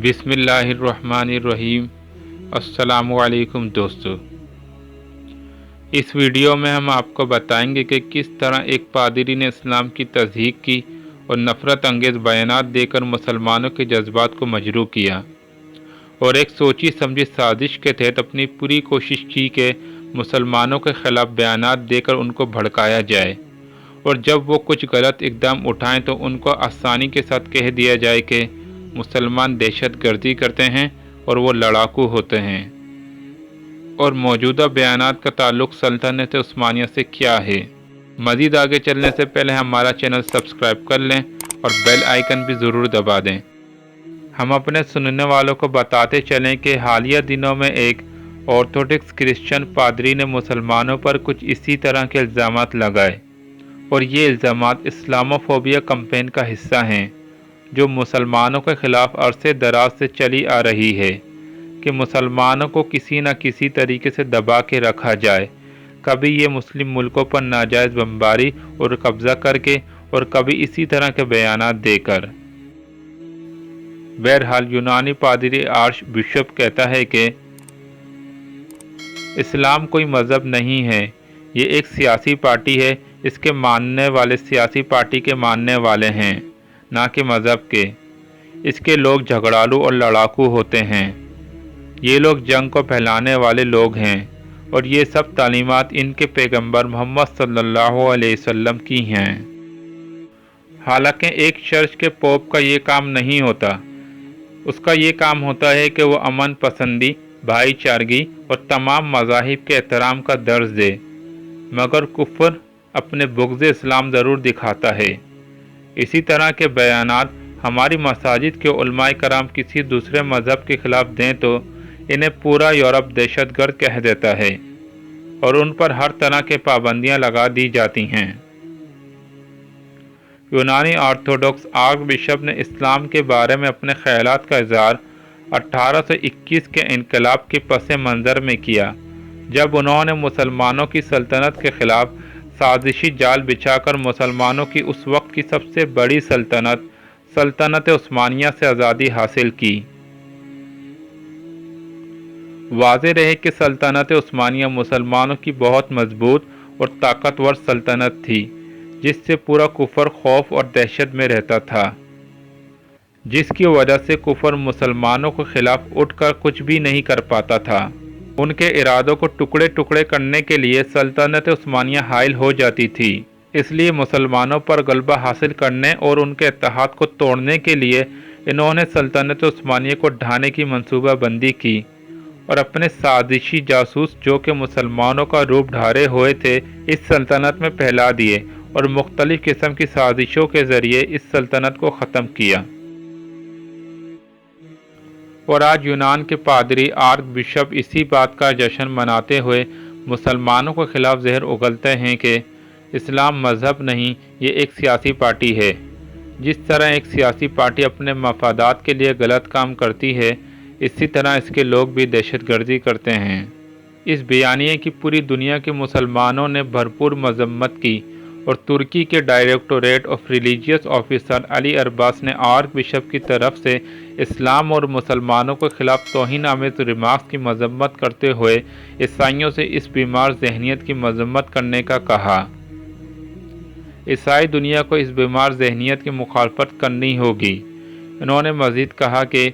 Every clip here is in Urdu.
بسم اللہ الرحمن الرحیم۔ السلام علیکم دوستو، اس ویڈیو میں ہم آپ کو بتائیں گے کہ کس طرح ایک پادری نے اسلام کی تضحیق کی اور نفرت انگیز بیانات دے کر مسلمانوں کے جذبات کو مجروح کیا، اور ایک سوچی سمجھی سازش کے تحت اپنی پوری کوشش کی کہ مسلمانوں کے خلاف بیانات دے کر ان کو بھڑکایا جائے، اور جب وہ کچھ غلط اقدام اٹھائیں تو ان کو آسانی کے ساتھ کہہ دیا جائے کہ مسلمان دہشت گردی کرتے ہیں اور وہ لڑاکو ہوتے ہیں۔ اور موجودہ بیانات کا تعلق سلطنت عثمانیہ سے کیا ہے؟ مزید آگے چلنے سے پہلے ہمارا چینل سبسکرائب کر لیں اور بیل آئیکن بھی ضرور دبا دیں۔ ہم اپنے سننے والوں کو بتاتے چلیں کہ حالیہ دنوں میں ایک آرتھوڈکس کرسچن پادری نے مسلمانوں پر کچھ اسی طرح کے الزامات لگائے، اور یہ الزامات اسلاموفوبیا کمپین کا حصہ ہیں جو مسلمانوں کے خلاف عرصے دراز سے چلی آ رہی ہے کہ مسلمانوں کو کسی نہ کسی طریقے سے دبا کے رکھا جائے، کبھی یہ مسلم ملکوں پر ناجائز بمباری اور قبضہ کر کے، اور کبھی اسی طرح کے بیانات دے کر۔ بہرحال یونانی پادری آرچ بشپ کہتا ہے کہ اسلام کوئی مذہب نہیں ہے، یہ ایک سیاسی پارٹی ہے، اس کے ماننے والے سیاسی پارٹی کے ماننے والے ہیں، نہ کہ مذہب کے۔ اس کے لوگ جھگڑالو اور لڑاکو ہوتے ہیں، یہ لوگ جنگ کو پھیلانے والے لوگ ہیں، اور یہ سب تعلیمات ان کے پیغمبر محمد صلی اللہ علیہ وسلم کی ہیں۔ حالانکہ ایک چرچ کے پوپ کا یہ کام نہیں ہوتا، اس کا یہ کام ہوتا ہے کہ وہ امن پسندی، بھائی چارگی اور تمام مذاہب کے احترام کا درس دے، مگر کفر اپنے بغض اسلام ضرور دکھاتا ہے۔ اسی طرح کے بیانات ہماری مساجد کے علماء کرام کسی دوسرے مذہب کے خلاف دیں تو انہیں پورا یورپ دہشت گرد کہہ دیتا ہے، اور ان پر ہر طرح کے پابندیاں لگا دی جاتی ہیں۔ یونانی آرتھوڈکس آرک بشپ نے اسلام کے بارے میں اپنے خیالات کا اظہار 1821 کے انقلاب کے پس منظر میں کیا، جب انہوں نے مسلمانوں کی سلطنت کے خلاف سازشی جال بچھا کر مسلمانوں کی اس وقت کی سب سے بڑی سلطنت عثمانیہ سے آزادی حاصل کی۔ واضح رہے کہ سلطنت عثمانیہ مسلمانوں کی بہت مضبوط اور طاقتور سلطنت تھی، جس سے پورا کفر خوف اور دہشت میں رہتا تھا، جس کی وجہ سے کفر مسلمانوں کے خلاف اٹھ کر کچھ بھی نہیں کر پاتا تھا۔ ان کے ارادوں کو ٹکڑے ٹکڑے کرنے کے لیے سلطنت عثمانیہ حائل ہو جاتی تھی، اس لیے مسلمانوں پر غلبہ حاصل کرنے اور ان کے اتحاد کو توڑنے کے لیے انہوں نے سلطنت عثمانیہ کو ڈھانے کی منصوبہ بندی کی، اور اپنے سازشی جاسوس جو کہ مسلمانوں کا روپ دھارے ہوئے تھے اس سلطنت میں پھیلا دیے، اور مختلف قسم کی سازشوں کے ذریعے اس سلطنت کو ختم کیا۔ اور آج یونان کے پادری آرک بشپ اسی بات کا جشن مناتے ہوئے مسلمانوں کے خلاف زہر اگلتے ہیں کہ اسلام مذہب نہیں، یہ ایک سیاسی پارٹی ہے۔ جس طرح ایک سیاسی پارٹی اپنے مفادات کے لیے غلط کام کرتی ہے، اسی طرح اس کے لوگ بھی دہشت گردی کرتے ہیں۔ اس بیانیے کی پوری دنیا کے مسلمانوں نے بھرپور مذمت کی، اور ترکی کے ڈائریکٹوریٹ آف ریلیجیس آفیسر علی ارباز نے آرک بشپ کی طرف سے اسلام اور مسلمانوں کے خلاف توہین آمیز ریمارکس کی مذمت کرتے ہوئے عیسائیوں سے اس بیمار ذہنیت کی مذمت کرنے کا کہا۔ عیسائی دنیا کو اس بیمار ذہنیت کی مخالفت کرنی ہوگی۔ انہوں نے مزید کہا کہ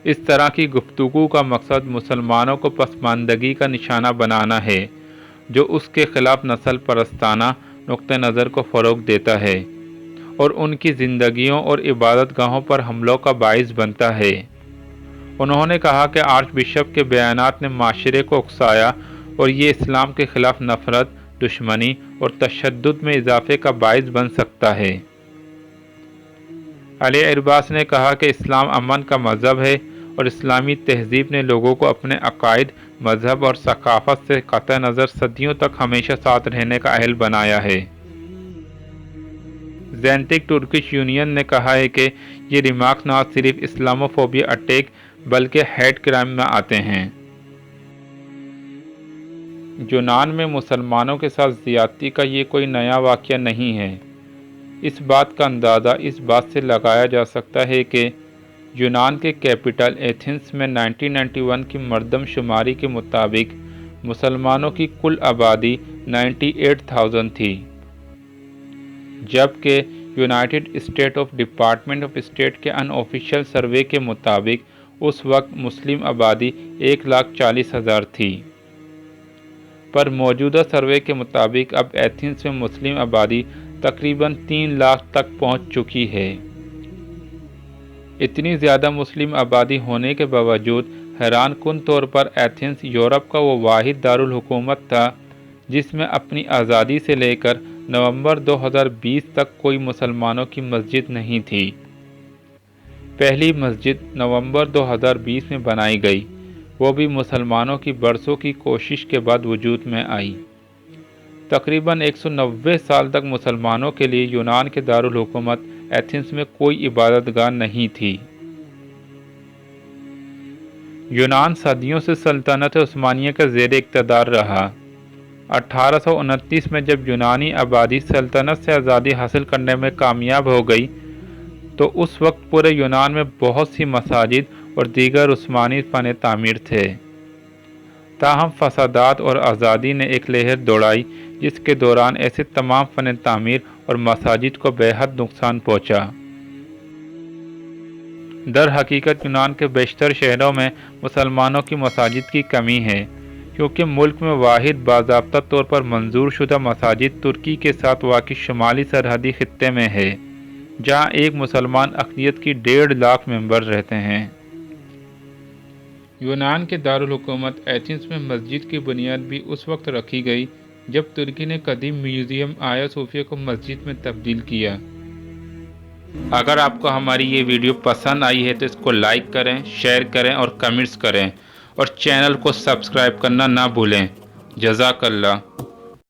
اس طرح کی گفتگو کا مقصد مسلمانوں کو پسماندگی کا نشانہ بنانا ہے، جو اس کے خلاف نسل پرستانہ نقطہ نظر کو فروغ دیتا ہے، اور ان کی زندگیوں اور عبادت گاہوں پر حملوں کا باعث بنتا ہے۔ انہوں نے کہا کہ آرچ بشپ کے بیانات نے معاشرے کو اکسایا، اور یہ اسلام کے خلاف نفرت، دشمنی اور تشدد میں اضافے کا باعث بن سکتا ہے۔ علی ارباز نے کہا کہ اسلام امن کا مذہب ہے، اور اسلامی تہذیب نے لوگوں کو اپنے عقائد، مذہب اور ثقافت سے قطع نظر صدیوں تک ہمیشہ ساتھ رہنے کا اہل بنایا ہے۔ زینٹک ٹرکش یونین نے کہا ہے کہ یہ ریمارکس نہ صرف اسلاموفوبیا اٹیک بلکہ ہیٹ کرائم میں آتے ہیں۔ یونان میں مسلمانوں کے ساتھ زیادتی کا یہ کوئی نیا واقعہ نہیں ہے۔ اس بات کا اندازہ اس بات سے لگایا جا سکتا ہے کہ یونان کے کیپٹل ایتھنز میں 1991 کی مردم شماری کے مطابق مسلمانوں کی کل آبادی 98,000 تھی، جبکہ United state of department of state کے ان آفیشیل سروے کے مطابق اس وقت مسلم آبادی 1,40,000 تھی۔ پر موجودہ سروے کے مطابق اب ایتھنز میں مسلم آبادی تقریباً 3 لاکھ تک پہنچ چکی ہے۔ اتنی زیادہ مسلم آبادی ہونے کے باوجود حیران کن طور پر ایتھنز یورپ کا وہ واحد دارالحکومت تھا جس میں اپنی آزادی سے لے کر نومبر 2020 تک کوئی مسلمانوں کی مسجد نہیں تھی۔ پہلی مسجد نومبر 2020 میں بنائی گئی، وہ بھی مسلمانوں کی برسوں کی کوشش کے بعد وجود میں آئی۔ تقریباً 190 سال تک مسلمانوں کے لیے یونان کے دارالحکومت ایتھنز میں کوئی عبادت گاہ نہیں تھی۔ یونان صدیوں سے سلطنت عثمانیہ کا زیر اقتدار رہا۔ 1829 میں جب یونانی آبادی سلطنت سے آزادی حاصل کرنے میں کامیاب ہو گئی تو اس وقت پورے یونان میں بہت سی مساجد اور دیگر عثمانی فن تعمیر تھے۔ تاہم فسادات اور آزادی نے ایک لہر دوڑائی جس کے دوران ایسے تمام فن تعمیر اور مساجد کو بے حد نقصان پہنچا۔ در حقیقت یونان کے بیشتر شہروں میں مسلمانوں کی مساجد کی کمی ہے، کیونکہ ملک میں واحد باضابطہ طور پر منظور شدہ مساجد ترکی کے ساتھ واقع شمالی سرحدی خطے میں ہے، جہاں ایک مسلمان اقلیت کی 1.5 لاکھ ممبر رہتے ہیں۔ یونان کے دارالحکومت ایتھنز میں مسجد کی بنیاد بھی اس وقت رکھی گئی جب ترکی نے قدیم میوزیم آیا صوفیہ کو مسجد میں تبدیل کیا۔ اگر آپ کو ہماری یہ ویڈیو پسند آئی ہے تو اس کو لائک کریں، شیئر کریں اور کمنٹس کریں، اور چینل کو سبسکرائب کرنا نہ بھولیں۔ جزاک اللہ۔